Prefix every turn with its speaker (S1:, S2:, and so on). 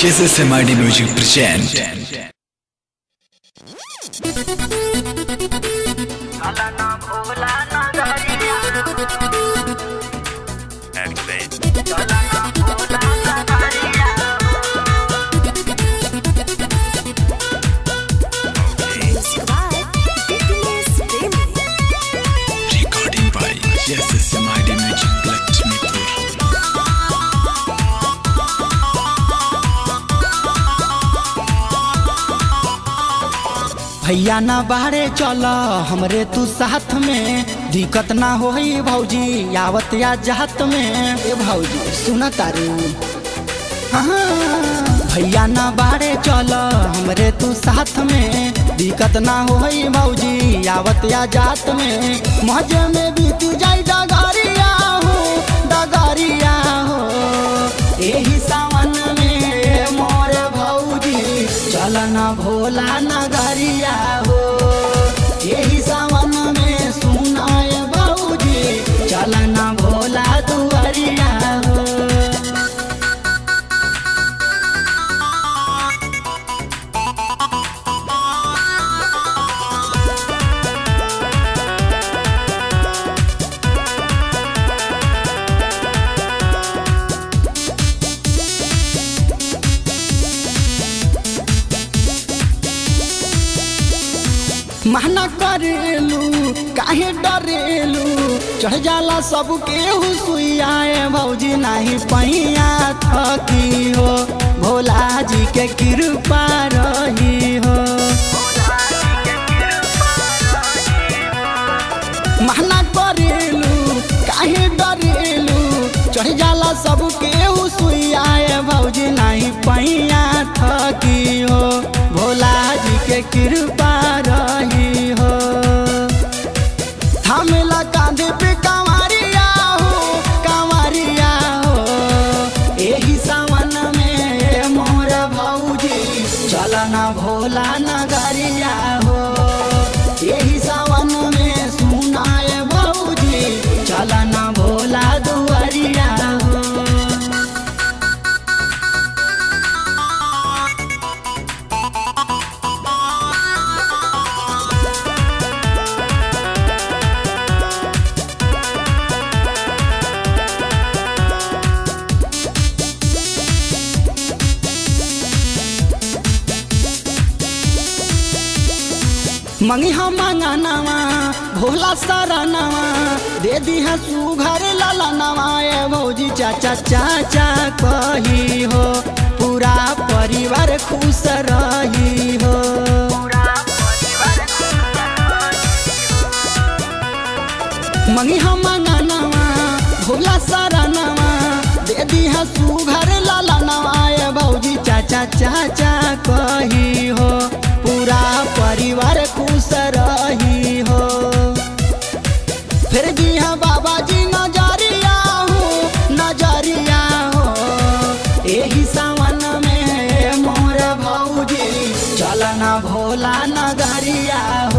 S1: SMID Music present. Recording by SMID Music Lakshmipur.
S2: भैया ना बाहरे चल हमरे तू साथ में दिक्कत ना होई भौजी आवत या जात में। ए भौजी सुन तारू हाँ भैया ना बाहरे चल हमरे तू साथ में दिक्कत ना होई भौजी आवत या जात में। मजे में बीत जाई डगरिया हो एही सावन में मोर भौजी चल ना भोला नगरिया हो। यही सावन में सुनाए भौजी चल ना भोला दुआरिया हो। महना करेलू काहे डरेलू चढ़ जाला सब केहू सुइयाए भौजी नहीं पैया थकी हो भोला जी के कृपा रही हो। महना करेलू काहे डरेलू चढ़ जाला सब केहू सुइयाए भौजी नहीं पैया थकी हो भोला जी के कृपा रही हो। थामेला कांधे पे कांवरिया हो एही सावन में मोर भौजी चल ना भोला नगरिया हो। एही सावन में सुनाए भौजी चल ना भोला दुआरिया हो। मंगी हम मंगानावा भोला सारा नवा दे दी है सुघर लाला नवा। ए भौजी चाचा चाचा कही हो पूरा परिवार खुश रही हो। मंगी हम मंगानावा भोला सारा नवा दे दी है सुघर लाला नवा। ए भौजी चाचा चाचा कही हो पूरा परिवार खुश रही हो। फिर भी है बाबा जी नजरिया हो एही सावन में मोर भौजी चल ना भोला नगरिया हो।